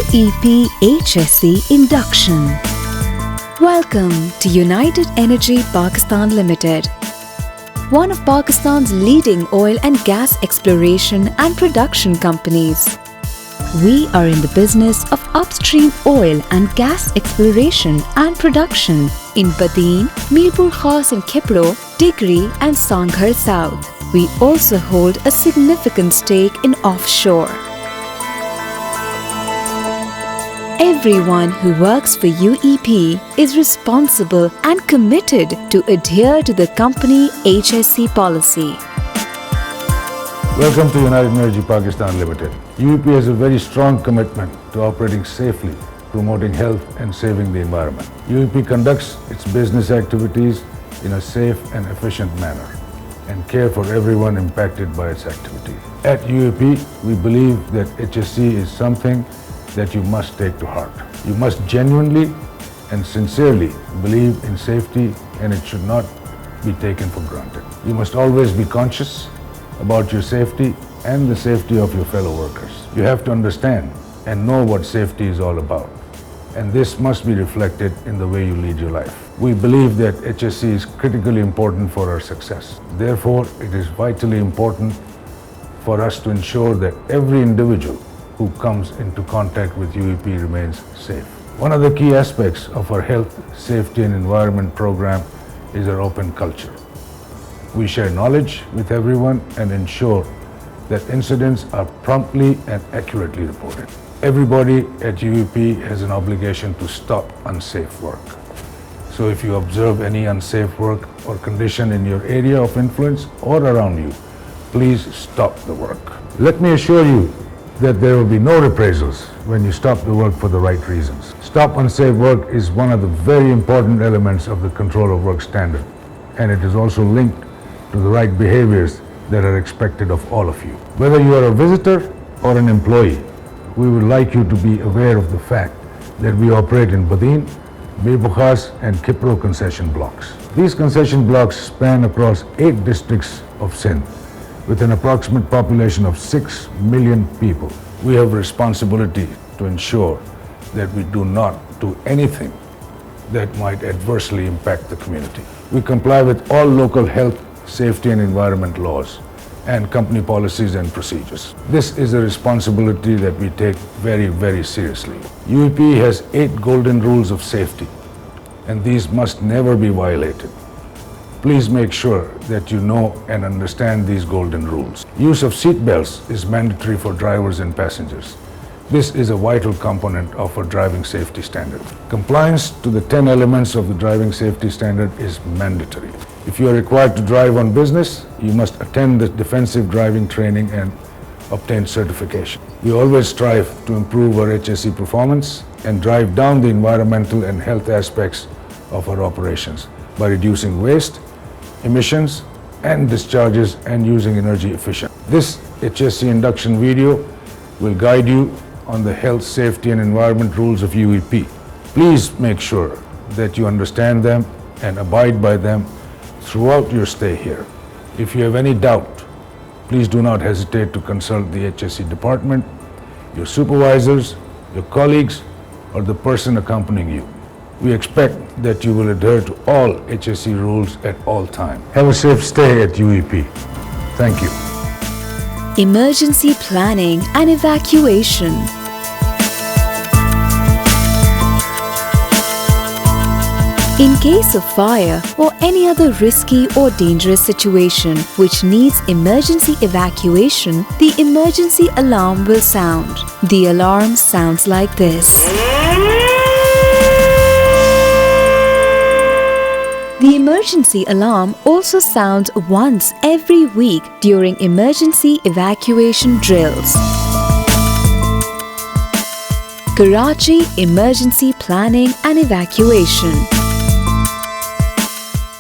UEP HSE Induction. Welcome to United Energy Pakistan Limited, one of Pakistan's leading oil and gas exploration and production companies. We are in the business of upstream oil and gas exploration and production in Badin, Mirpur Khas and Khipro, Tikri and Sangher South. We also hold a significant stake in offshore. Everyone who works for UEP is responsible and committed to adhere to the company HSE policy. Welcome to United Energy Pakistan Limited. UEP has a very strong commitment to operating safely, promoting health and saving the environment. UEP conducts its business activities in a safe and efficient manner and care for everyone impacted by its activities. At UEP, we believe that HSE is something that you must take to heart. You must genuinely and sincerely believe in safety, and it should not be taken for granted. You must always be conscious about your safety and the safety of your fellow workers. You have to understand and know what safety is all about, and this must be reflected in the way you lead your life. We believe that HSE is critically important for our success. Therefore, it is vitally important for us to ensure that every individual who comes into contact with UEP remains safe. One of the key aspects of our health, safety and environment program is our open culture. We share knowledge with everyone and ensure that incidents are promptly and accurately reported. Everybody at UEP has an obligation to stop unsafe work. So if you observe any unsafe work or condition in your area of influence or around you, please stop the work. Let me assure you that there will be no reprisals when you stop the work for the right reasons. Stop unsafe work is one of the very important elements of the control of work standard, and it is also linked to the right behaviors that are expected of all of you. Whether you are a visitor or an employee, we would like you to be aware of the fact that we operate in Badin, Mirpur Khas and Khipro concession blocks. These concession blocks span across 8 districts of Sindh, with an approximate population of 6 million people. We have a responsibility to ensure that we do not do anything that might adversely impact the community. We comply with all local health, safety and environment laws and company policies and procedures. This is a responsibility that we take very, very seriously. UEP has 8 golden rules of safety, and these must never be violated. Please make sure that you know and understand these golden rules. Use of seat belts is mandatory for drivers and passengers. This is a vital component of our driving safety standard. Compliance to the 10 elements of the driving safety standard is mandatory. If you are required to drive on business, you must attend the defensive driving training and obtain certification. We always strive to improve our HSE performance and drive down the environmental and health aspects of our operations by reducing waste, emissions and discharges and using energy efficient. This HSE induction video will guide you on the health, safety and environment rules of UEP. Please make sure that you understand them and abide by them throughout your stay here. If you have any doubt, please do not hesitate to consult the HSE department, your supervisors, your colleagues or the person accompanying you. We expect that you will adhere to all HSE rules at all times. Have a safe stay at UEP. Thank you. Emergency planning and evacuation. In case of fire or any other risky or dangerous situation which needs emergency evacuation, the emergency alarm will sound. The alarm sounds like this. The emergency alarm also sounds once every week during emergency evacuation drills. Karachi Emergency Planning and Evacuation.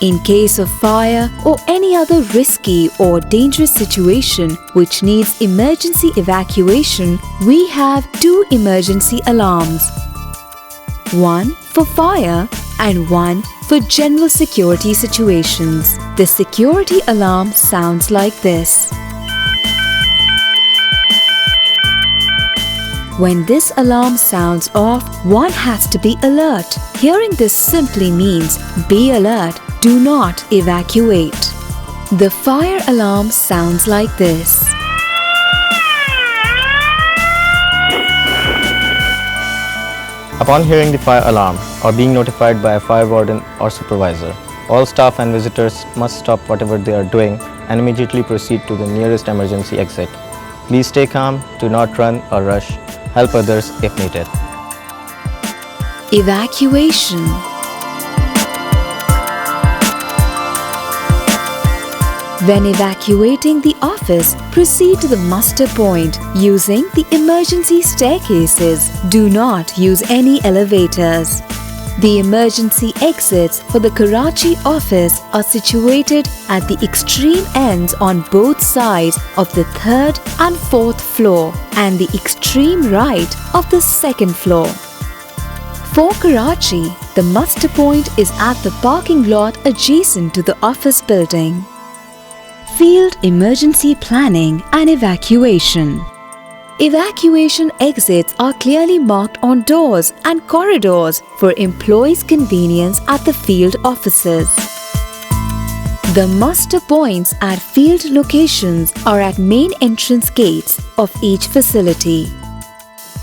In case of fire or any other risky or dangerous situation which needs emergency evacuation, we have 2 emergency alarms. One for fire and one for general security situations. The security alarm sounds like this. When this alarm sounds off, one has to be alert. Hearing this simply means be alert, do not evacuate. The fire alarm sounds like this. Upon hearing the fire alarm or being notified by a fire warden or supervisor, all staff and visitors must stop whatever they are doing and immediately proceed to the nearest emergency exit. Please stay calm, do not run or rush. Help others if needed. Evacuation. When evacuating the office, proceed to the muster point using the emergency staircases. Do not use any elevators. The emergency exits for the Karachi office are situated at the extreme ends on both sides of the 3rd and 4th floor and the extreme right of the 2nd floor. For Karachi, the muster point is at the parking lot adjacent to the office building. Field emergency planning and evacuation. Evacuation exits are clearly marked on doors and corridors for employees' convenience at the field offices. The muster points at field locations are at main entrance gates of each facility.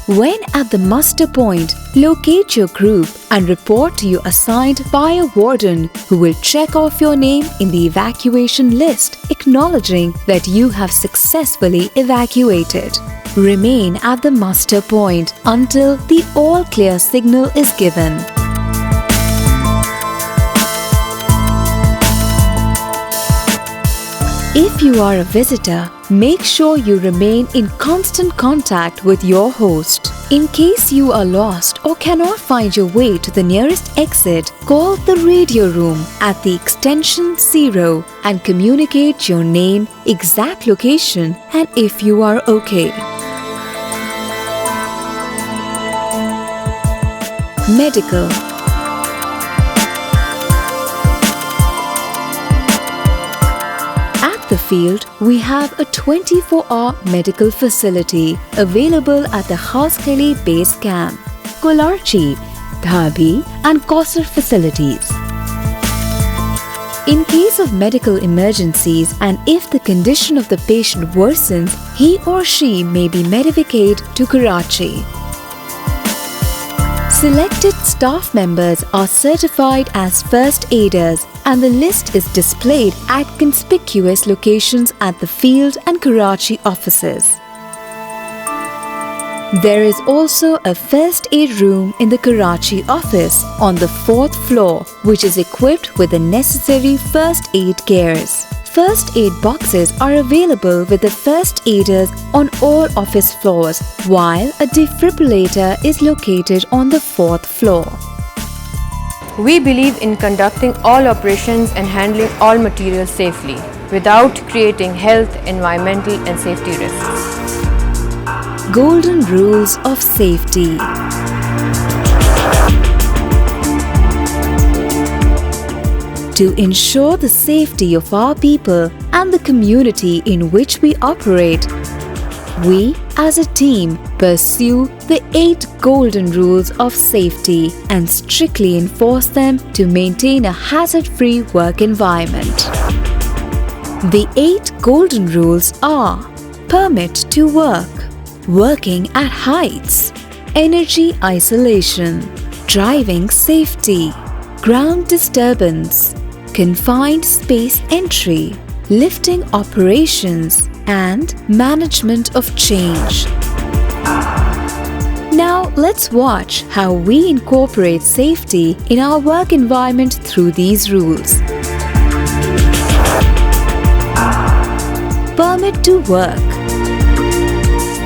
When at the muster point, locate your group and report to your assigned fire warden, who will check off your name in the evacuation list, acknowledging that you have successfully evacuated. Remain at the muster point until the all clear signal is given. If you are a visitor, make sure you remain in constant contact with your host. In case you are lost or cannot find your way to the nearest exit, call the radio room at the extension 0 and communicate your name, exact location, and if you are okay. Medical. At the field, we have a 24-hour medical facility available at the Khaskhali Base Camp, Kolarchi, Dhabi and Kausar facilities. In case of medical emergencies and if the condition of the patient worsens, he or she may be medivacated to Karachi. Selected staff members are certified as first aiders and the list is displayed at conspicuous locations at the field and Karachi offices. There is also a first aid room in the Karachi office on the 4th floor, which is equipped with the necessary first aid gears. First aid boxes are available with the first aiders on all office floors, while a defibrillator is located on the 4th floor. We believe in conducting all operations and handling all materials safely, without creating health, environmental and safety risks. Golden rules of safety. To ensure the safety of our people and the community in which we operate, we as a team pursue the 8 golden rules of safety and strictly enforce them to maintain a hazard-free work environment. The 8 golden rules are: permit to work, working at heights, energy isolation, driving safety, ground disturbance, confined space entry, lifting operations, and management of change. Now let's watch how we incorporate safety in our work environment through these rules. Permit to work.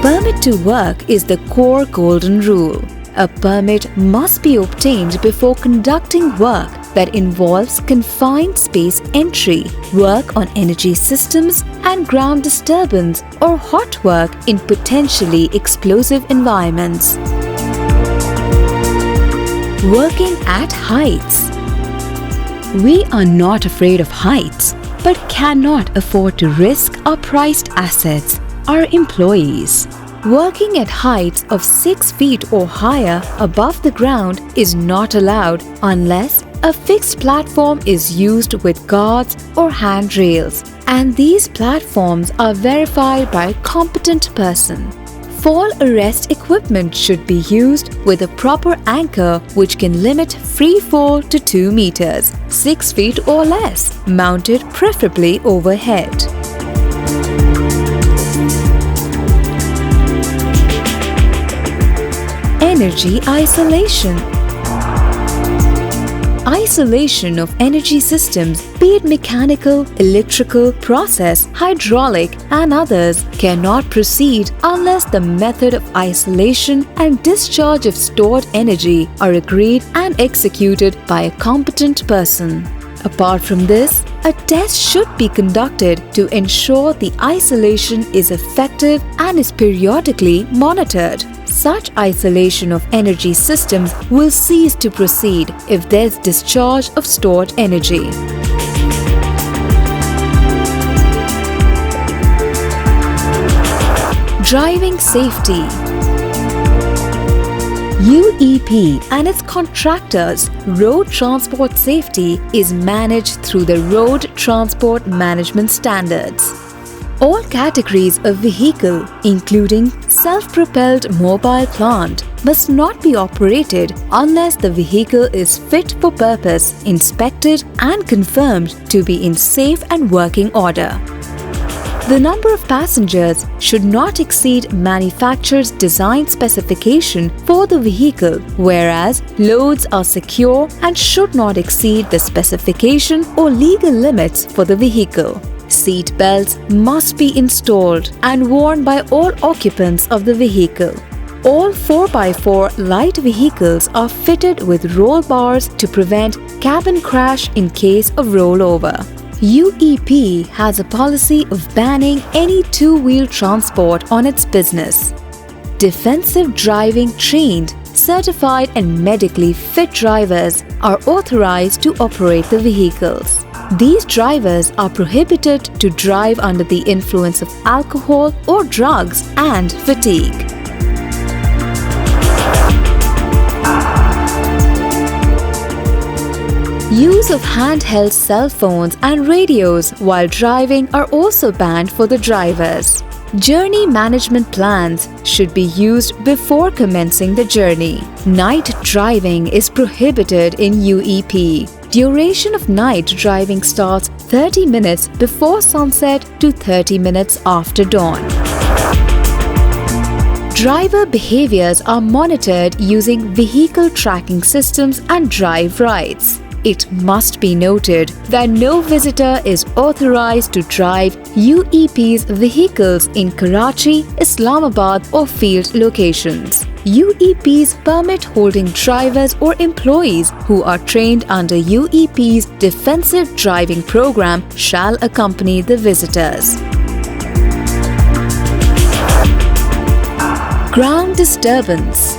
Permit to work is the core golden rule. A permit must be obtained before conducting work that involves confined space entry, work on energy systems, and ground disturbance or hot work in potentially explosive environments. Working at heights. We are not afraid of heights, but cannot afford to risk our prized assets, our employees. Working at heights of 6 feet or higher above the ground is not allowed unless a fixed platform is used with guards or handrails, and these platforms are verified by a competent person. Fall arrest equipment should be used with a proper anchor which can limit free fall to 2 meters, 6 feet or less, mounted preferably overhead. Energy isolation. Isolation of energy systems, be it mechanical, electrical, process, hydraulic, and others, cannot proceed unless the method of isolation and discharge of stored energy are agreed and executed by a competent person. Apart from this, a test should be conducted to ensure the isolation is effective and is periodically monitored. Such isolation of energy systems will cease to proceed if there is discharge of stored energy. Driving safety. UEP and its contractors, Road Transport Safety, is managed through the Road Transport Management Standards. All categories of vehicle, including self-propelled mobile plant, must not be operated unless the vehicle is fit for purpose, inspected and confirmed to be in safe and working order. The number of passengers should not exceed manufacturer's design specification for the vehicle, whereas loads are secure and should not exceed the specification or legal limits for the vehicle. Seat belts must be installed and worn by all occupants of the vehicle. All 4x4 light vehicles are fitted with roll bars to prevent cabin crash in case of rollover. UEP has a policy of banning any two-wheel transport on its business. Defensive driving trained, certified and medically fit drivers are authorized to operate the vehicles. These drivers are prohibited to drive under the influence of alcohol or drugs and fatigue. Use of handheld cell phones and radios while driving are also banned for the drivers. Journey management plans should be used before commencing the journey. Night driving is prohibited in UEP. Duration of night driving starts 30 minutes before sunset to 30 minutes after dawn. Driver behaviors are monitored using vehicle tracking systems and drive rides. It must be noted that no visitor is authorized to drive UEP's vehicles in Karachi, Islamabad or field locations. UEP's permit-holding drivers or employees who are trained under UEP's defensive driving program shall accompany the visitors. Ground disturbance.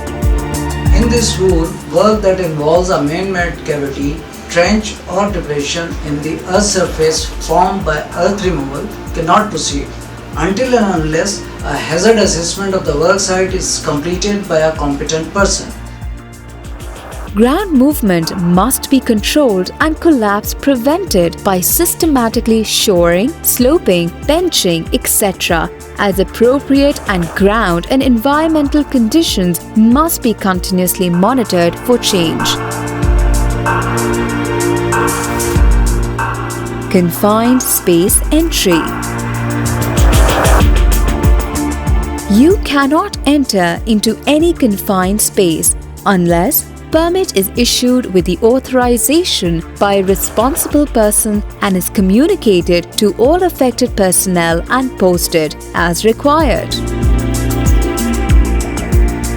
In this rule, work that involves a man-made cavity, trench or depression in the earth surface formed by earth removal cannot proceed until and unless a hazard assessment of the work site is completed by a competent person. Ground movement must be controlled and collapse prevented by systematically shoring, sloping, benching, etc. as appropriate, and ground and environmental conditions must be continuously monitored for change. Confined space entry. You cannot enter into any confined space unless permit is issued with the authorization by a responsible person and is communicated to all affected personnel and posted as required.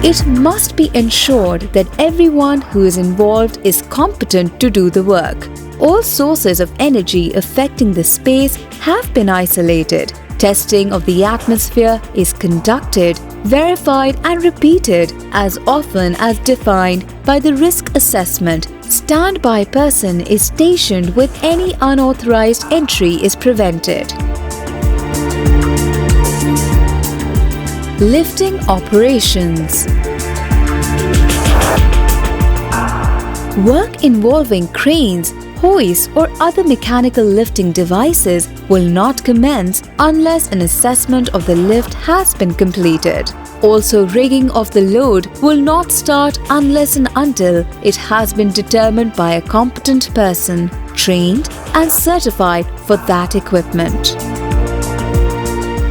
It must be ensured that everyone who is involved is competent to do the work. All sources of energy affecting the space have been isolated. Testing of the atmosphere is conducted, verified and repeated as often as defined by the risk assessment. Standby person is stationed with any unauthorized entry is prevented. Lifting operations. Work involving cranes, hoists or other mechanical lifting devices will not commence unless an assessment of the lift has been completed. Also, rigging of the load will not start unless and until it has been determined by a competent person, trained and certified for that equipment.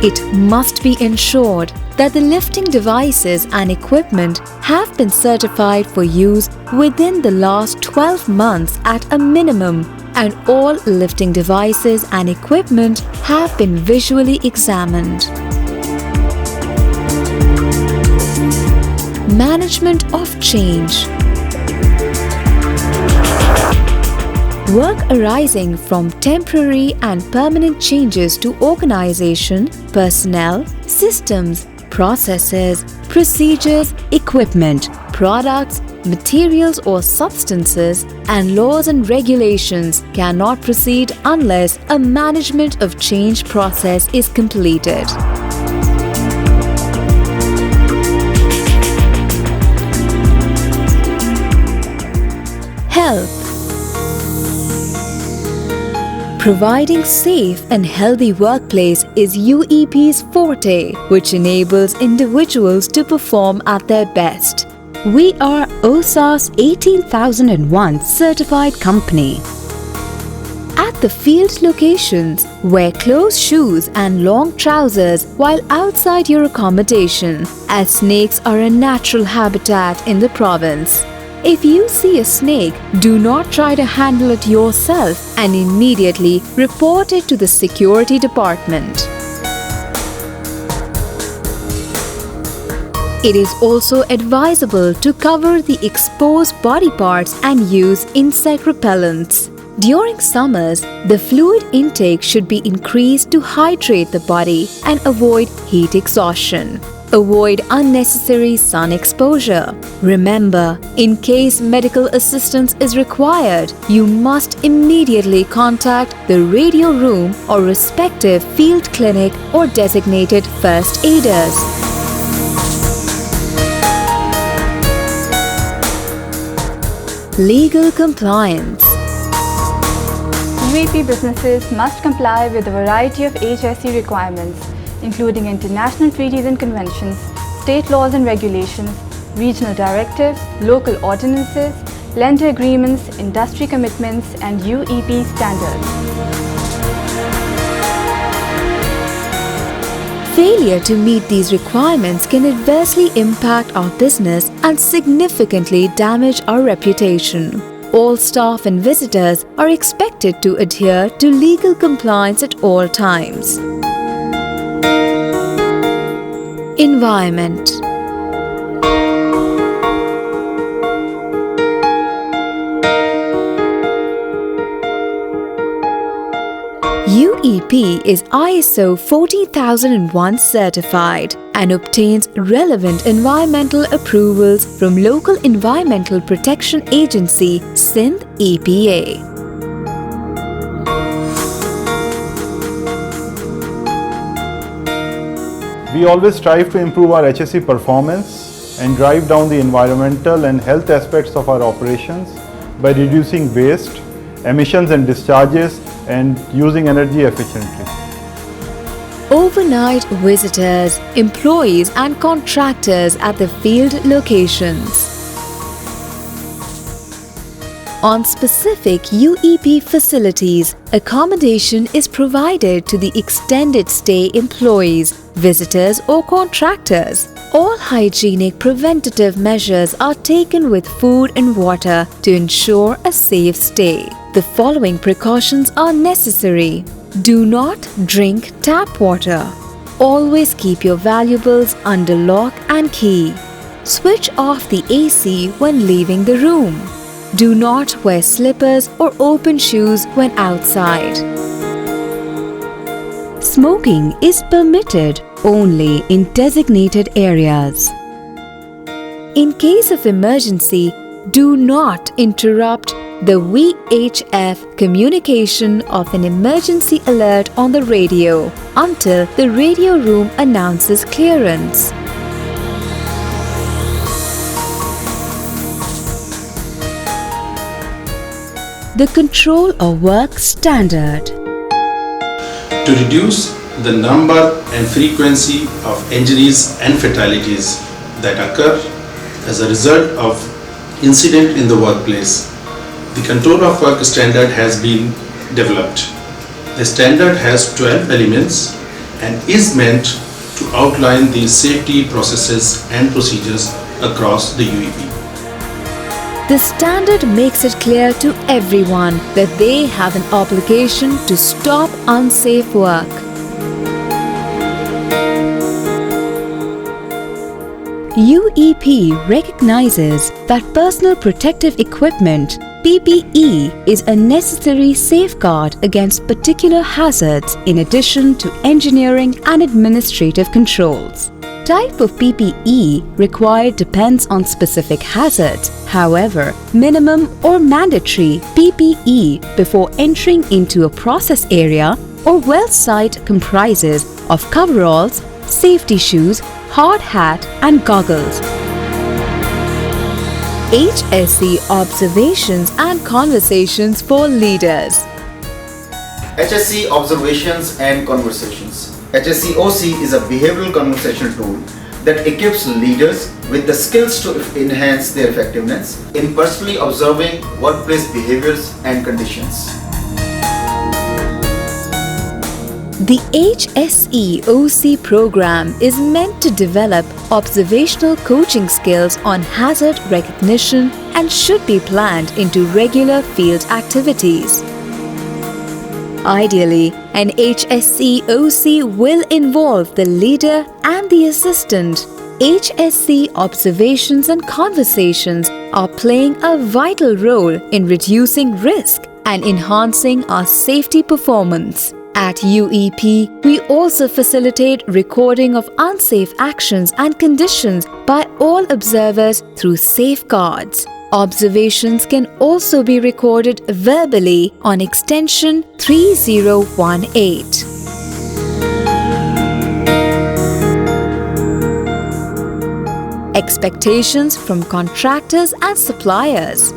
It must be ensured that the lifting devices and equipment have been certified for use within the last 12 months at a minimum, and all lifting devices and equipment have been visually examined. Management of change. Work arising from temporary and permanent changes to organization, personnel, systems, processes, procedures, equipment, products, materials or substances, and laws and regulations cannot proceed unless a management of change process is completed. Health. Providing safe and healthy workplace is UEP's forte, which enables individuals to perform at their best. We are OSAS 18001 certified company. At the field locations, wear closed shoes and long trousers while outside your accommodation, as snakes are a natural habitat in the province. If you see a snake, do not try to handle it yourself and immediately report it to the security department. It is also advisable to cover the exposed body parts and use insect repellents. During summers, the fluid intake should be increased to hydrate the body and avoid heat exhaustion. Avoid unnecessary sun exposure. Remember, in case medical assistance is required, you must immediately contact the radio room or respective field clinic or designated first aiders. Legal compliance. UEP businesses must comply with a variety of HSE requirements, including international treaties and conventions, state laws and regulations, regional directives, local ordinances, lender agreements, industry commitments, and UEP standards. Failure to meet these requirements can adversely impact our business and significantly damage our reputation. All staff and visitors are expected to adhere to legal compliance at all times. Environment. UEP is ISO 14001 certified and obtains relevant environmental approvals from local Environmental Protection Agency Sindh EPA. We always strive to improve our HSE performance and drive down the environmental and health aspects of our operations by reducing waste, emissions and discharges, and using energy efficiently. Overnight visitors, employees and contractors at the field locations. On specific UEP facilities, accommodation is provided to the extended stay employees, visitors or contractors. All hygienic preventative measures are taken with food and water to ensure a safe stay. The following precautions are necessary. Do not drink tap water. Always keep your valuables under lock and key. Switch off the AC when leaving the room. Do not wear slippers or open shoes when outside. Smoking is permitted only in designated areas. In case of emergency, do not interrupt, the VHF communication of an emergency alert on the radio until the radio room announces clearance. The control of work standard. To reduce the number and frequency of injuries and fatalities that occur as a result of incident in the workplace, the control of work standard has been developed. The standard has 12 elements and is meant to outline the safety processes and procedures across the UEP. The standard makes it clear to everyone that they have an obligation to stop unsafe work. UEP recognizes that personal protective equipment (PPE) is a necessary safeguard against particular hazards in addition to engineering and administrative controls. Type of PPE required depends on specific hazards. However, minimum or mandatory PPE before entering into a process area or well site comprises of coveralls, safety shoes, hard hat and goggles. HSE Observations and Conversations for Leaders. HSE Observations and Conversations. HSE OC is a behavioral conversation tool that equips leaders with the skills to enhance their effectiveness in personally observing workplace behaviors and conditions. The HSE OC program is meant to develop observational coaching skills on hazard recognition and should be planned into regular field activities. Ideally, an HSE OC will involve the leader and the assistant. HSE Observations and Conversations are playing a vital role in reducing risk and enhancing our safety performance. At UEP, we also facilitate recording of unsafe actions and conditions by all observers through safeguards. Observations can also be recorded verbally on extension 3018. Expectations from contractors and suppliers.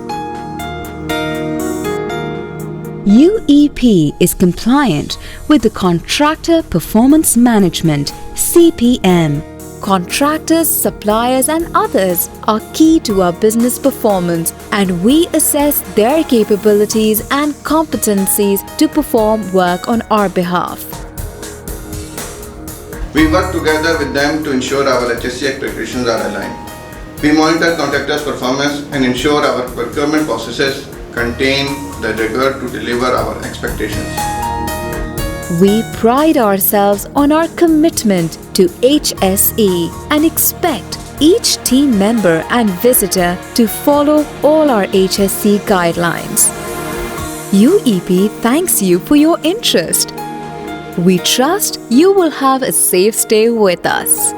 UEP is compliant with the Contractor Performance Management (CPM). Contractors, suppliers and others are key to our business performance and we assess their capabilities and competencies to perform work on our behalf. We work together with them to ensure our HSE expectations are aligned. We monitor contractors' performance and ensure our procurement processes contain the rigor to deliver our expectations. We pride ourselves on our commitment to HSE and expect each team member and visitor to follow all our HSE guidelines. UEP thanks you for your interest. We trust you will have a safe stay with us.